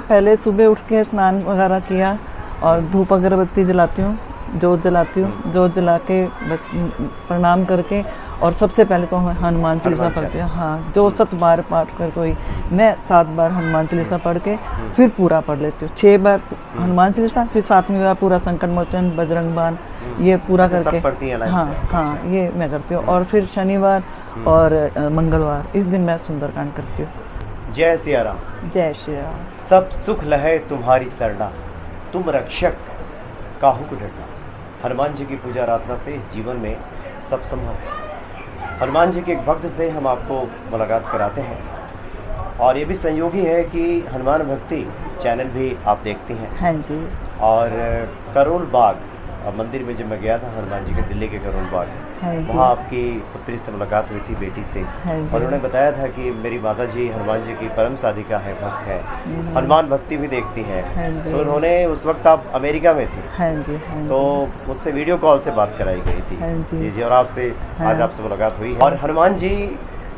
पहले सुबह उठ के स्नान वगैरह किया और धूप अगरबत्ती जलाती हूँ, जोत जलाती हूँ, जोत जला के बस प्रणाम करके और सबसे पहले तो हनुमान चालीसा पढ़ती हूँ। हाँ, जो 7 बार पाठ कर कोई, मैं 7 बार हनुमान चालीसा पढ़ के फिर पूरा पढ़ लेती हूँ। 6 बार हनुमान चालीसा, फिर 7वीं बार पूरा संकट मोचन, बजरंग बाण, ये पूरा करके पढ़ती हैं। हाँ हाँ, ये मैं करती हूँ। और फिर शनिवार और मंगलवार इस दिन मैं सुंदरकांड करती हूँ। जय सिया राम। जय श्री राम। सब सुख लहे तुम्हारी सरना, तुम रक्षक काहू को डरना। हनुमान जी की पूजा आराधना से इस जीवन में सब संभव है। हनुमान जी के एक भक्त से हम आपको मुलाकात कराते हैं और ये भी संयोगी है कि हनुमान भक्ति चैनल भी आप देखती हैं। हाँ जी। और करोल बाग मंदिर में जब मैं गया था हनुमान जी के, दिल्ली के करोल बाग, हाँ जी। वहाँ आपकी पुत्री से मुलाकात हुई थी, बेटी से, हाँ जी। और उन्होंने बताया था कि मेरी माता जी हनुमान जी की परम साधिका है, भक्त है, हनुमान भक्ति भी देखती हैं। हाँ जी। तो उन्होंने उस वक्त आप अमेरिका में थे, हाँ जी। हाँ जी। तो मुझसे वीडियो कॉल से बात कराई गई थी। हाँ जी। जी, और आज आपसे मुलाकात हुई है। और हनुमान जी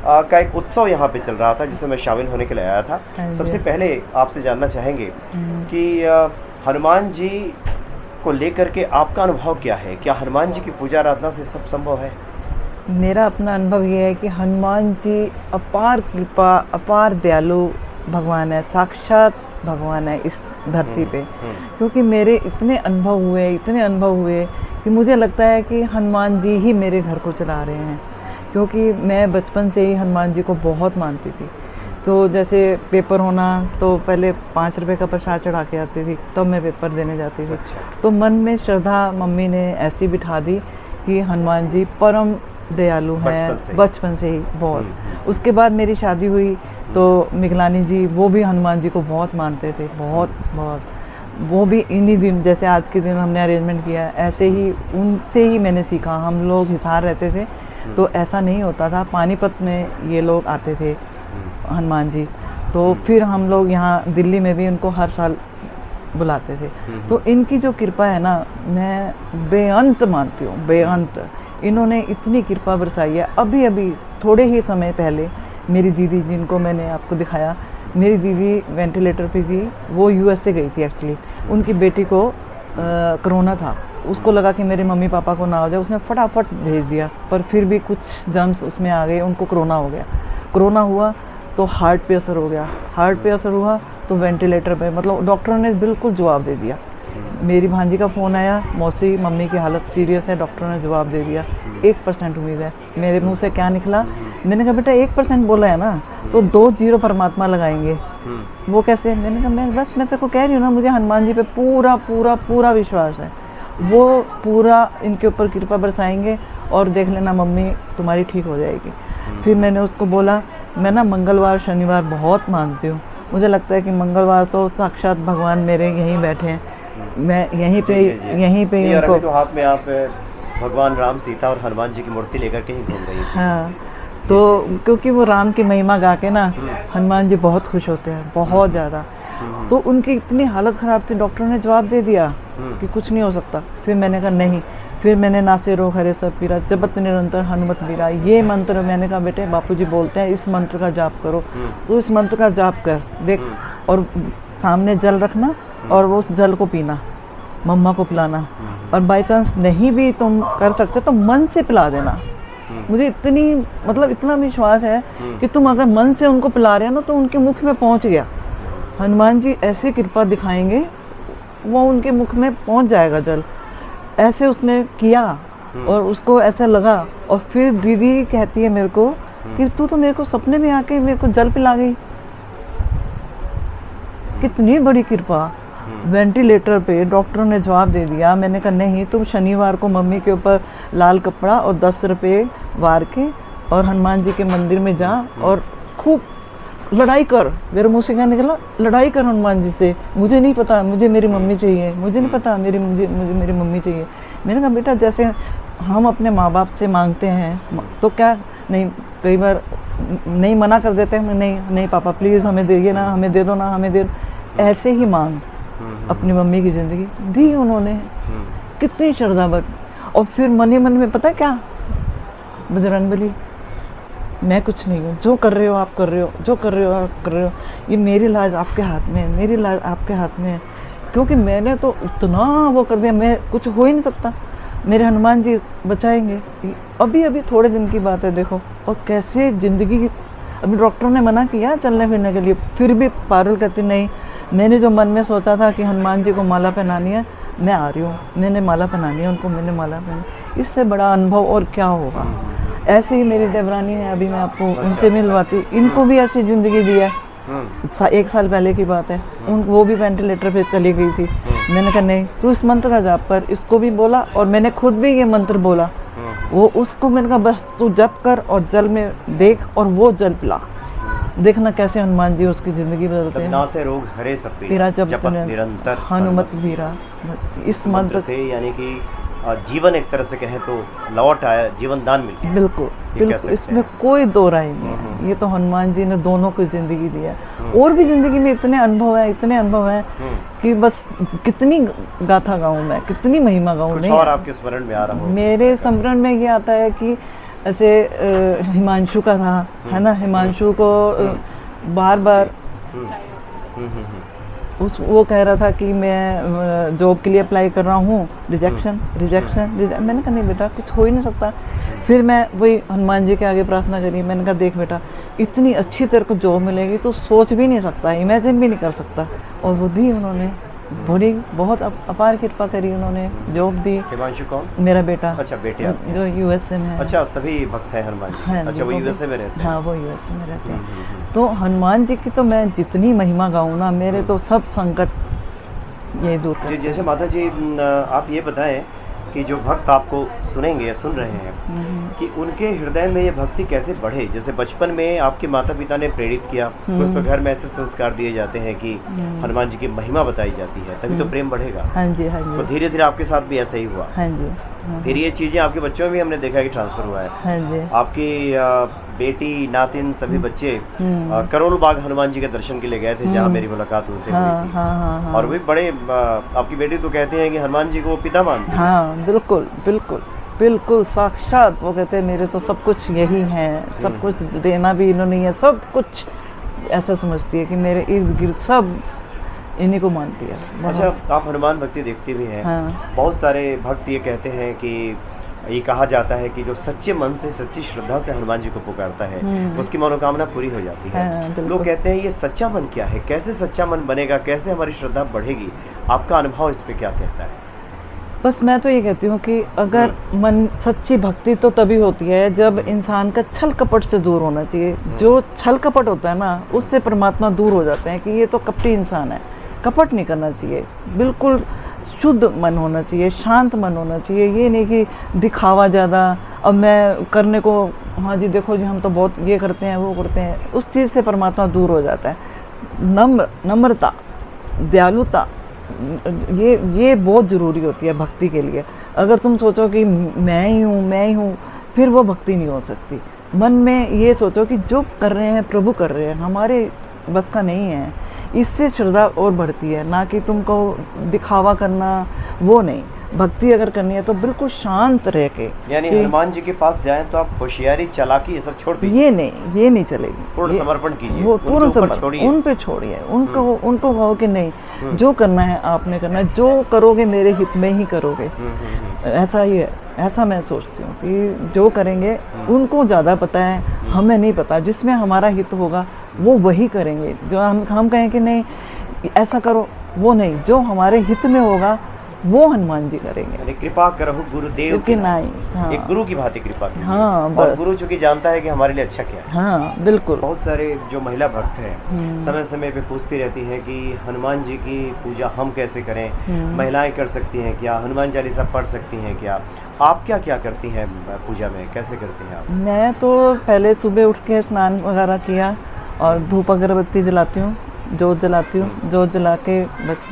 का एक उत्सव यहाँ पे चल रहा था जिसमें मैं शामिल होने के लिए आया था। हाँ जी। सबसे पहले आपसे जानना चाहेंगे कि हनुमान जी को लेकर के आपका अनुभव क्या है? क्या हनुमान जी की पूजा आराधना से सब संभव है? मेरा अपना अनुभव ये है कि हनुमान जी अपार कृपा, अपार दयालु भगवान है, साक्षात भगवान है इस धरती पे। क्योंकि मेरे इतने अनुभव हुए कि मुझे लगता है कि हनुमान जी ही मेरे घर को चला रहे हैं। क्योंकि मैं बचपन से ही हनुमान जी को बहुत मानती थी। तो जैसे पेपर होना तो पहले 5 रुपए का प्रसाद चढ़ा के आती थी, तब मैं पेपर देने जाती थी। तो मन में श्रद्धा मम्मी ने ऐसी बिठा दी कि हनुमान जी परम दयालु हैं बचपन से ही बहुत। उसके बाद मेरी शादी हुई तो मिगलानी जी, वो भी हनुमान जी को बहुत मानते थे, बहुत। वो भी इन्हीं दिन, जैसे आज के दिन हमने अरेंजमेंट किया, ऐसे ही उनसे ही मैंने सीखा। हम लोग हिसार रहते थे तो ऐसा नहीं होता था, पानीपत में ये लोग आते थे हनुमान जी, तो फिर हम लोग यहाँ दिल्ली में भी उनको हर साल बुलाते थे। तो इनकी जो कृपा है ना, मैं बेअंत मानती हूँ, बेअंत। इन्होंने इतनी कृपा बरसाई है। अभी थोड़े ही समय पहले मेरी दीदी, जिनको मैंने आपको दिखाया, मेरी दीदी वेंटिलेटर पे थी, वो यूएस से गई थी एक्चुअली। उनकी बेटी को कोरोना था, उसको लगा कि मेरे मम्मी पापा को ना हो जाए, उसने फटाफट भेज दिया, पर फिर भी कुछ जर्म्स उसमें आ गए, उनको कोरोना हो गया। कोरोना हुआ तो हार्ट पे असर हो गया, हार्ट पे असर हुआ तो वेंटिलेटर पे, मतलब डॉक्टरों ने बिल्कुल जवाब दे दिया। मेरी भांजी का फ़ोन आया, मौसी मम्मी की हालत सीरियस है, डॉक्टरों ने जवाब दे दिया 1% उम्मीद है। मेरे मुंह से क्या निकला, मैंने कहा बेटा 1% बोला है ना, तो 2 0 परमात्मा लगाएंगे। वो कैसे? मैंने कहा मैं तेरे को कह रही हूँ ना, मुझे हनुमान जी पे पूरा पूरा पूरा विश्वास है, वो पूरा इनके ऊपर कृपा बरसाएंगे और देख लेना मम्मी तुम्हारी ठीक हो जाएगी। फिर मैंने उसको बोला, मैं ना मंगलवार शनिवार बहुत मानती हूँ, मुझे लगता है कि मंगलवार तो साक्षात भगवान मेरे यहीं बैठे हैं, मैं यहीं पे जी। उनको। तो हाथ में आप भगवान राम, सीता और हनुमान जी की मूर्ति लेकर के ही घूम रही हैं। हाँ, तो क्योंकि वो राम की महिमा गा के ना हनुमान जी बहुत खुश होते हैं, बहुत ज़्यादा। तो उनकी इतनी हालत ख़राब थी, डॉक्टरों ने जवाब दे दिया कि कुछ नहीं हो सकता। फिर मैंने कहा नहीं, फिर मैंने नासे रोग हरे सब पीरा, जपत निरंतर हनुमत बीरा, ये मंत्र मैंने कहा बेटे बापूजी बोलते हैं, इस मंत्र का जाप करो। तो इस मंत्र का जाप कर देख, और सामने जल रखना और वो उस जल को पीना, मम्मा को पिलाना, और बाई चांस नहीं भी तुम कर सकते तो मन से पिला देना। मुझे इतना विश्वास है कि तुम अगर मन से उनको पिला रहे हो ना, तो उनके मुख में पहुंच गया, हनुमान जी ऐसी कृपा दिखाएंगे, वो उनके मुख में पहुंच जाएगा जल। ऐसे उसने किया और उसको ऐसा लगा। और फिर दीदी कहती है मेरे को कि तू तो मेरे को सपने में आके मेरे को जल पिला गई, कितनी बड़ी कृपा। वेंटिलेटर पे डॉक्टरों ने जवाब दे दिया। मैंने कहा नहीं, तुम शनिवार को मम्मी के ऊपर लाल कपड़ा और 10 रुपये वार के और हनुमान जी के मंदिर में जा और खूब लड़ाई कर। मेरे मुँह से क्या निकला, लड़ाई कर हनुमान जी से, मुझे नहीं पता, मुझे मेरी मम्मी चाहिए, मुझे नहीं पता, मुझे मेरी मम्मी चाहिए। मैंने कहा बेटा जैसे हम अपने माँ बाप से मांगते हैं तो क्या नहीं, कई बार नहीं मना कर देते हैं, नहीं पापा प्लीज़ हमें दे ना, हमें दे दो ना, हमें दे। ऐसे ही मांग अपनी मम्मी की ज़िंदगी दी उन्होंने, कितनी श्रद्धा। और फिर मन ही मन में पता क्या, बजरंगबली मैं कुछ नहीं हूँ, जो कर रहे हो आप कर रहे हो, जो कर रहे हो आप कर रहे हो, ये मेरी लाज आपके हाथ में है, मेरी लाज आपके हाथ में है। क्योंकि मैंने तो इतना वो कर दिया, मैं कुछ हो ही नहीं सकता, मेरे हनुमान जी बचाएंगे। अभी अभी थोड़े दिन की बात है देखो, और कैसे ज़िंदगी। अभी डॉक्टरों ने मना किया चलने फिरने के लिए, फिर भी पारुल कहती नहीं, मैंने जो मन में सोचा था कि हनुमान जी को माला पहनानी है, मैं आ रही हूँ, मैंने माला पहनानी है उनको, मैंने माला पहनी। इससे बड़ा अनुभव और क्या होगा। ऐसे ही मेरी देवरानी है, अभी मैं आपको उनसे मिलवाती हूँ, इनको भी ऐसी ज़िंदगी दी है। 1 साल पहले की बात है, वो भी वेंटिलेटर पे चली गई थी। मैंने कहा नहीं, तू इस मंत्र का जाप कर, इसको भी बोला और मैंने खुद भी ये मंत्र बोला। वो उसको मैंने कहा बस तू जप कर और जल में देख और वो जल पिला, देखना कैसे हनुमान जी उसकी ज़िंदगी बदलते हैं। ना से रोग हरे सब पीरा जब जपत निरंतर हनुमत वीरा, इस मंत्र से यानी कि जीवन एक तरह से कहें तो लौट आया, जीवन दान मिल गया। बिल्कुल बिल्कुल, इसमें कोई दो राय नहीं है। ये तो हनुमान जी ने दोनों को ज़िंदगी दी है। और भी ज़िंदगी में इतने अनुभव है, इतने अनुभव हैं कि बस कितनी गाथा गाऊँ मैं, कितनी महिमा गाऊँ। नहीं और आपके स्मरण में आ रहा हो? मेरे स्मरण में ये आता है कि ऐसे हिमांशु का था, है ना, हिमांशु को बार बार वो कह रहा था कि मैं जॉब के लिए अप्लाई कर रहा हूँ, रिजेक्शन। मैंने कहा नहीं बेटा, कुछ हो ही नहीं सकता। फिर मैं वही हनुमान जी के आगे प्रार्थना करी, मैंने कहा देख बेटा, इतनी अच्छी तेरे को जॉब मिलेगी तो सोच भी नहीं सकता, इमेजिन भी नहीं कर सकता। और वो दी उन्होंने, बहुत अपार कृपा करी उन्होंने, जॉब दी। हिमांशु कौन? मेरा बेटा। अच्छा, बेटे जो यूएसए में है। अच्छा, सभी भक्त हैं हनुमान जी? हाँ, अच्छा, वो यूएसए में रहते हैं? हाँ, वो यूएसए में रहते हैं। तो हनुमान जी की तो मैं जितनी महिमा गाऊँ ना, मेरे तो सब संकट ये दूर कर। जैसे माता जी आप ये बताएं कि जो भक्त आपको सुनेंगे, सुन रहे हैं, कि उनके हृदय में ये भक्ति कैसे बढ़े। जैसे बचपन में आपके माता पिता ने प्रेरित किया, कुछ तो घर में ऐसे संस्कार दिए जाते हैं कि हनुमान जी की महिमा बताई जाती है, तभी तो प्रेम बढ़ेगा। हाँ जी, हाँ जी। तो धीरे धीरे आपके साथ भी ऐसा ही हुआ। हाँ जी। फिर ये चीज़ें आपके बच्चों में भी हमने देखा कि ट्रांसफर हुआ है। हाँ जी। आपकी बेटी, नातिन, सभी बच्चे करोल बाग हनुमान जी के दर्शन के लिए गए थे, जहाँ मेरी मुलाकात उनसे हुई थी। हाँ। और वे बड़े आपकी बेटी तो कहते हैं कि हनुमान जी को पिता मानते हैं। हाँ, बिल्कुल बिल्कुल बिल्कुल, साक्षात वो कहते हैं मेरे तो सब कुछ यही है, सब कुछ देना भी इन्होंने है, सब कुछ ऐसा समझती है कि मेरे इर्द गिर्द सब इन्हीं को मानती है। अच्छा, आप हनुमान भक्ति देखते भी हैं। हाँ। बहुत सारे भक्त ये कहते हैं कि ये कहा जाता है कि जो सच्चे मन से, सच्ची श्रद्धा से हनुमान जी को पुकारता है, उसकी मनोकामना पूरी हो जाती है। हाँ, लोग कहते हैं ये सच्चा मन क्या है, कैसे सच्चा मन बनेगा, कैसे हमारी श्रद्धा बढ़ेगी? आपका अनुभव इस पे क्या कहता है? बस मैं तो ये कहती हूँ कि अगर मन, सच्ची भक्ति तो तभी होती है जब इंसान का छल कपट से दूर होना चाहिए। जो छल कपट होता है ना, उससे परमात्मा दूर हो जाते हैं कि ये तो कपटी इंसान है। कपट नहीं करना चाहिए, बिल्कुल शुद्ध मन होना चाहिए, शांत मन होना चाहिए। ये नहीं कि दिखावा ज़्यादा, अब मैं करने को, हाँ जी देखो जी हम तो बहुत ये करते हैं, वो करते हैं, उस चीज़ से परमात्मा दूर हो जाता है। नम्रता, दयालुता, ये बहुत ज़रूरी होती है भक्ति के लिए। अगर तुम सोचो कि मैं ही हूँ, फिर वो भक्ति नहीं हो सकती। मन में ये सोचो कि जो कर रहे हैं प्रभु कर रहे हैं, हमारे बस का नहीं है। इससे श्रद्धा और बढ़ती है, ना कि तुमको दिखावा करना, वो नहीं। भक्ति अगर करनी है तो बिल्कुल शांत रह के, यानी हनुमान जी के पास जाएं तो आप होशियारी, चालाकी ये सब छोड़ दीजिए। ये नहीं चलेगी। पूर्ण समर्पण कीजिए, वो पूर्ण समर्पण उन पे छोड़िए। उनको कहो कि नहीं, जो करना है आपने करना है, जो करोगे मेरे हित में ही करोगे। ऐसा ही है, ऐसा मैं सोचती हूँ कि जो करेंगे उनको ज़्यादा पता है, हमें नहीं पता। जिसमें हमारा हित होगा वो वही करेंगे। जो हम कहें कि नहीं ऐसा करो, वो नहीं। जो हमारे हित में होगा वो हनुमान जी करेंगे। कृपा करो गुरुदेव की नहीं। हाँ। एक गुरु की भांति कृपा की। हाँ, और गुरु चूंकि जानता है कि हमारे लिए अच्छा क्या है। हाँ, बिल्कुल। बहुत सारे जो महिला भक्त हैं समय समय पे पूछती रहती हैं कि हनुमान जी की पूजा हम कैसे करें, महिलाएं कर सकती हैं क्या, हनुमान चालीसा पढ़ सकती हैं क्या? आप क्या क्या करती हैं पूजा में, कैसे करती हैं आप? मैं तो पहले सुबह उठ के स्नान वगैरह किया और धूप अगरबत्ती जलाती हूँ, जोत जलाती हूँ। जोत जला के बस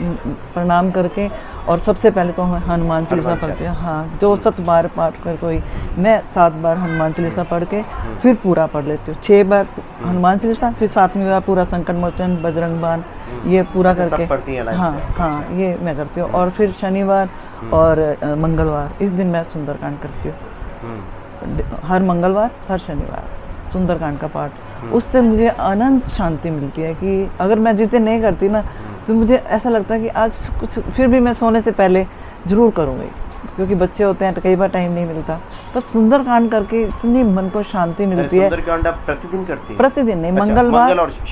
प्रणाम करके, और सबसे पहले तो हनुमान चालीसा पढ़ती हूँ। हाँ, जो 7 बार पाठ कर कोई, मैं 7 बार हनुमान चालीसा पढ़ के फिर पूरा पढ़ लेती हूँ। 6 बार हनुमान चालीसा, फिर 7वीं बार पूरा संकट मोचन, बजरंग बाण, ये पूरा करके। हाँ, ये मैं करती हूँ। और फिर शनिवार और मंगलवार, इस दिन मैं सुंदरकांड करती हूँ। हर मंगलवार, हर शनिवार। सुंदरकांड का पाठ, उससे मुझे अनंत शांति मिलती है कि अगर मैं जिस दिन नहीं करती ना तो मुझे ऐसा लगता है कि आज कुछ फिर भी मैं सोने से पहले ज़रूर करूँगी, क्योंकि बच्चे होते हैं तो कई बार टाइम नहीं मिलता। पर सुंदरकांड करके इतनी मन को शांति मिलती है। सुंदरकांड आप प्रतिदिन करती हैं? प्रतिदिन नहीं, अच्छा,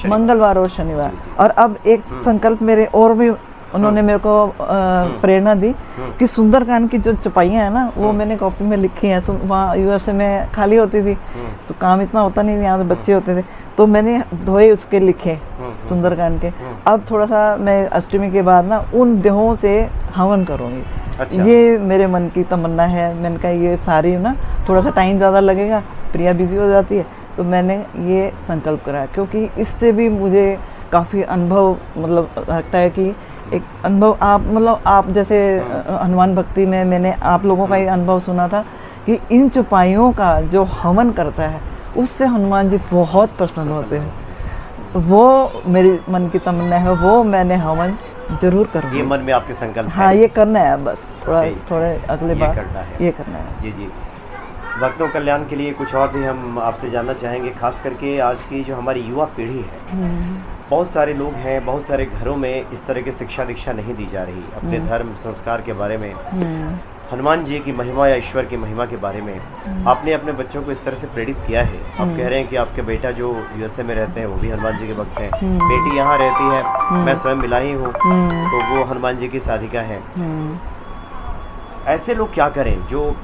मंगलवार और शनिवार। और अब एक संकल्प मेरे और भी उन्होंने मेरे को प्रेरणा दी कि सुंदरकांड की जो चौपाइयाँ हैं ना वो मैंने कॉपी में लिखी हैं। वहाँ यूएसए में खाली होती थी तो काम इतना होता नहीं, यहाँ तो बच्चे होते थे, तो मैंने धोए उसके लिखे सुंदरकांड के। अब थोड़ा सा मैं अष्टमी के बाद ना उन देहों से हवन करूँगी। अच्छा। ये मेरे मन की तमन्ना है। मैंने कहा ये सारी ना थोड़ा सा टाइम ज़्यादा लगेगा, प्रिया बिजी हो जाती है, तो मैंने ये संकल्प करा क्योंकि इससे भी मुझे काफ़ी अनुभव मतलब लगता है कि एक अनुभव आप जैसे हनुमान भक्ति में मैंने आप लोगों का ही अनुभव सुना था कि इन चौपाइयों का जो हवन करता है उससे हनुमान जी बहुत प्रसन्न होते हैं। वो मेरी मन की तमन्ना है, वो मैंने हवन जरूर करूँगी। ये मन में आपके संकल्प हाँ है? ये करना है, बस थोड़े अगले बार ये करना है। जी जी। भक्तों कल्याण के लिए कुछ और भी हम आपसे जानना चाहेंगे, खास करके आज की जो हमारी युवा पीढ़ी है, बहुत सारे लोग हैं, बहुत सारे घरों में इस तरह की शिक्षा दीक्षा नहीं दी जा रही अपने धर्म संस्कार के बारे में, हनुमान जी की महिमा या ईश्वर की महिमा के बारे में। आपने अपने बच्चों को इस तरह से प्रेरित किया है। आप कह रहे हैं कि आपके बेटा जो यूएसए में रहते हैं वो भी हनुमान जी के भक्त हैं, बेटी यहाँ रहती है, मैं स्वयं मिला ही हूँ, तो वो हनुमान जी की साधिका है। ऐसे लोग क्या करें जो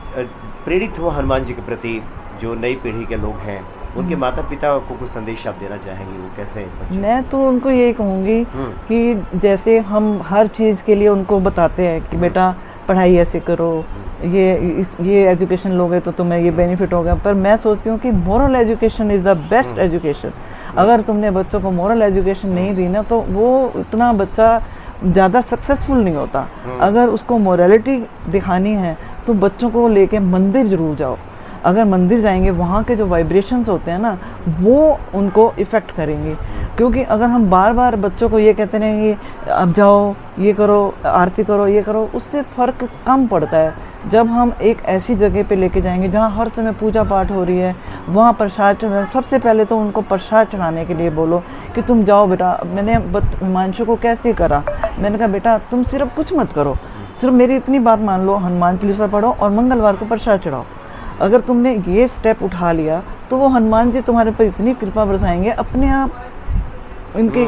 प्रेरित हो हनुमान जी के प्रति, जो नई पीढ़ी के लोग हैं, उनके माता पिता को कुछ संदेश आप देना चाहेंगे? वो कैसे बच्चों? मैं तो उनको यही कहूँगी कि जैसे हम हर चीज़ के लिए उनको बताते हैं कि बेटा पढ़ाई ऐसे करो, ये एजुकेशन लोगे तो तुम्हें ये बेनिफिट होगा, पर मैं सोचती हूँ कि moral education is the best education. अगर तुमने बच्चों को मोरल एजुकेशन नहीं दी ना तो वो इतना बच्चा ज़्यादा सक्सेसफुल नहीं होता। अगर उसको मोरालिटी दिखानी है तो बच्चों को लेके मंदिर ज़रूर जाओ। अगर मंदिर जाएंगे वहाँ के जो वाइब्रेशंस होते हैं ना वो उनको इफ़ेक्ट करेंगे, क्योंकि अगर हम बार बार बच्चों को ये कहते हैं कि अब जाओ ये करो, आरती करो, ये करो, उससे फ़र्क कम पड़ता है। जब हम एक ऐसी जगह पे लेके जाएंगे जहाँ हर समय पूजा पाठ हो रही है, वहाँ प्रसाद चढ़ाना, सबसे पहले तो उनको प्रसाद चढ़ाने के लिए बोलो कि तुम जाओ बेटा। मैंने हिमांशु को कैसे करा, मैंने कहा बेटा तुम सिर्फ कुछ मत करो, सिर्फ मेरी इतनी बात मान लो, हनुमान चालीसा पढ़ो और मंगलवार को प्रसाद चढ़ाओ। अगर तुमने ये स्टेप उठा लिया तो वो हनुमान जी तुम्हारे पर इतनी कृपा बरसाएंगे, अपने आप इनके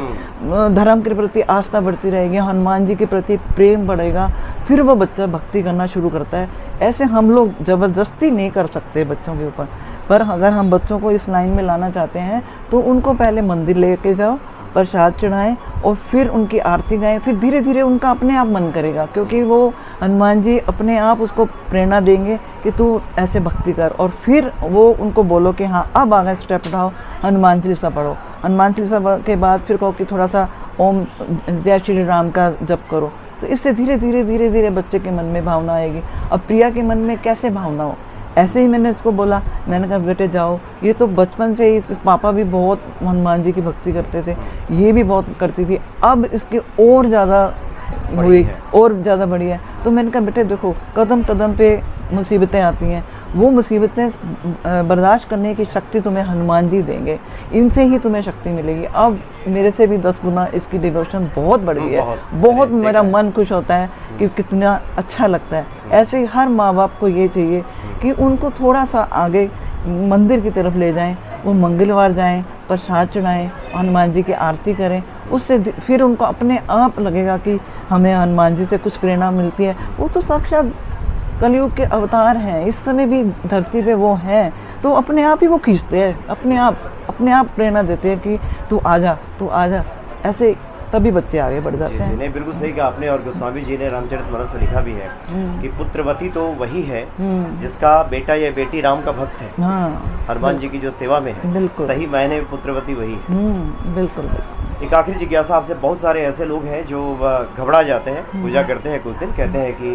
धर्म के प्रति आस्था बढ़ती रहेगी, हनुमान जी के प्रति प्रेम बढ़ेगा, फिर वो बच्चा भक्ति करना शुरू करता है। ऐसे हम लोग ज़बरदस्ती नहीं कर सकते बच्चों के ऊपर, पर अगर हम बच्चों को इस लाइन में लाना चाहते हैं तो उनको पहले मंदिर लेके जाओ, प्रसाद चढ़ाएं और फिर उनकी आरती गाएं, फिर धीरे धीरे उनका अपने आप मन करेगा, क्योंकि वो हनुमान जी अपने आप उसको प्रेरणा देंगे कि तू ऐसे भक्ति कर। और फिर वो उनको बोलो कि हाँ अब आगे स्टेप उठाओ, हनुमान चालीसा पढ़ो। हनुमान चालीसा के बाद फिर कहो कि थोड़ा सा ओम जय श्री राम का जप करो, तो इससे धीरे धीरे बच्चे के मन में भावना आएगी। अब प्रिया के मन में कैसे भावना हो, ऐसे ही मैंने इसको बोला, मैंने कहा बेटे जाओ, ये तो बचपन से ही इसके पापा भी बहुत हनुमान जी की भक्ति करते थे, ये भी बहुत करती थी, अब इसके और ज़्यादा हुई और ज़्यादा बढ़ी है। तो मैंने कहा बेटे देखो कदम कदम पे मुसीबतें आती हैं, वो मुसीबतें बर्दाश्त करने की शक्ति तुम्हें हनुमान जी देंगे, इनसे ही तुम्हें शक्ति मिलेगी। अब मेरे से भी 10 गुना इसकी डिवोशन बहुत बढ़ गई है, बहुत मेरा मन खुश होता है कि कितना अच्छा लगता है। ऐसे ही हर माँ बाप को ये चाहिए कि उनको थोड़ा सा आगे मंदिर की तरफ ले जाएं, वो मंगलवार जाएं, प्रसाद चढ़ाएं, हनुमान जी की आरती करें, उससे फिर उनको अपने आप लगेगा कि हमें हनुमान जी से कुछ प्रेरणा मिलती है। वो तो साक्षात कलयुग के अवतार हैं, इस समय भी धरती पे वो हैं, तो अपने आप ही वो खींचते हैं, अपने आप प्रेरणा देते हैं कि तू आजा, ऐसे तभी बच्चे आगे बढ़ जाते हैं। नहीं बिल्कुल सही कहा आपने। और गोस्वामी जी ने रामचरितमानस में लिखा भी है कि पुत्रवती तो वही है जिसका बेटा या बेटी राम का भक्त है। हनुमान जी की जो सेवा में है, सही मायने में पुत्रवती वही है। बिल्कुल। एक आखिरी जिज्ञासा आपसे, बहुत सारे ऐसे लोग हैं जो घबरा जाते हैं, पूजा करते हैं कुछ दिन, कहते हैं कि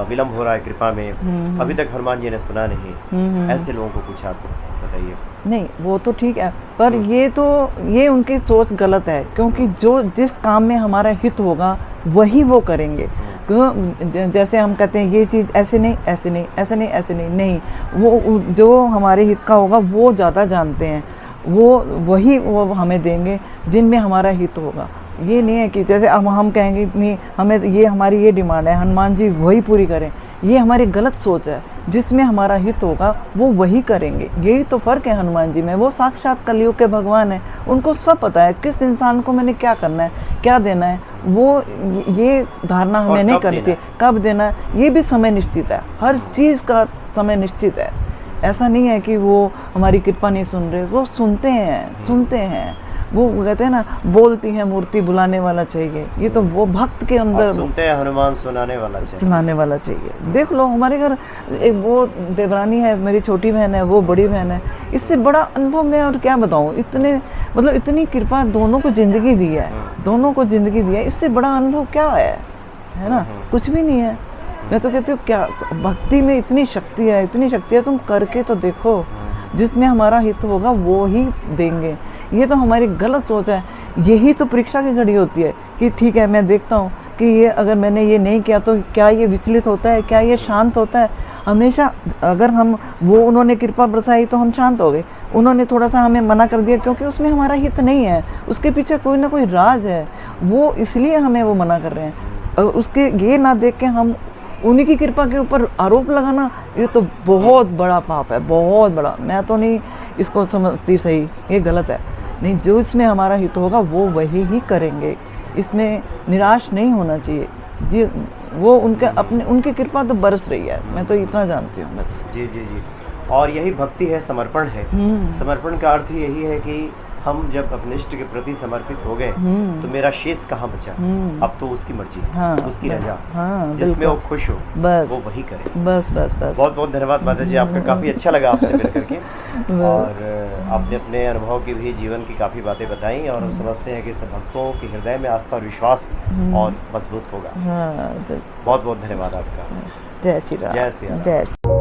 विलम्ब हो रहा है कृपा में, अभी तक हनुमान जी ने सुना नहीं, ऐसे लोगों को कुछ आप बताइए। नहीं वो तो ठीक है, पर ये उनकी सोच गलत है, क्योंकि जो जिस काम में हमारा हित होगा वही वो करेंगे। क्यों जैसे हम कहते हैं ये चीज़ ऐसे नहीं, वो जो हमारे हित का होगा वो ज़्यादा जानते हैं। वो हमें देंगे जिनमें हमारा हित होगा। ये नहीं है कि जैसे अब हम कहेंगे नहीं हमें ये हमारी ये डिमांड है, हनुमान जी वही पूरी करें, ये हमारी गलत सोच है। जिसमें हमारा हित होगा वो वही करेंगे। यही तो फ़र्क है हनुमान जी में। वो साक्षात कलयुग के भगवान हैं, उनको सब पता है किस इंसान को मैंने क्या करना है, क्या देना है। वो ये धारणा हमें नहीं करनी चाहिए, कब देना है ये भी समय निश्चित है, हर चीज़ का समय निश्चित है। ऐसा नहीं है कि वो हमारी कृपा नहीं सुन रहे, वो सुनते हैं। वो कहते हैं ना, बोलती है मूर्ति बुलाने वाला चाहिए। ये तो वो भक्त के अंदर सुनते हैं हनुमान सुनाने वाला चाहिए। देख लो हमारे घर एक वो देवरानी है, मेरी छोटी बहन है, वो बड़ी बहन है। इससे बड़ा अनुभव मैं और क्या बताऊँ। इतनी कृपा दोनों को जिंदगी दी है, इससे बड़ा अनुभव क्या है ना, कुछ भी नहीं है। मैं तो कहती हूँ क्या भक्ति में इतनी शक्ति है, तुम करके तो देखो। जिसमें हमारा हित होगा वो ही देंगे। ये तो हमारी गलत सोच है। यही तो परीक्षा की घड़ी होती है कि ठीक है मैं देखता हूँ कि ये अगर मैंने ये नहीं किया तो क्या ये विचलित होता है, क्या ये शांत होता है। हमेशा अगर उन्होंने कृपा बरसाई तो हम शांत हो गए, उन्होंने थोड़ा सा हमें मना कर दिया क्योंकि उसमें हमारा हित नहीं है, उसके पीछे कोई ना कोई राज है, वो इसलिए हमें वो मना कर रहे हैं। उसके ये ना देख के हम उन्हीं की कृपा के ऊपर आरोप लगाना, ये तो बहुत बड़ा पाप है, बहुत बड़ा। मैं तो नहीं इसको समझती सही, ये गलत है। नहीं, जो इसमें हमारा हित होगा वो वही ही करेंगे। इसमें निराश नहीं होना चाहिए जी। वो उनकी कृपा तो बरस रही है, मैं तो इतना जानती हूँ बस। जी। और यही भक्ति है, समर्पण है। समर्पण का अर्थ यही है कि हम जब अपने इष्ट के प्रति समर्पित हो गए तो मेरा शेष कहाँ बचा, अब तो उसकी मर्जी है, उसकी रजा, जिसमें वो खुश हो बस वो वही करे। बस। बहुत बहुत धन्यवाद माता जी, आपका काफ़ी अच्छा लगा आपसे मिल करके। और आपने अपने अनुभव की भी, जीवन की काफ़ी बातें बताई और हम समझते हैं कि सब भक्तों के हृदय में आस्था और विश्वास और मजबूत होगा। बहुत बहुत धन्यवाद आपका। जय श्री राम। जय श्री राम।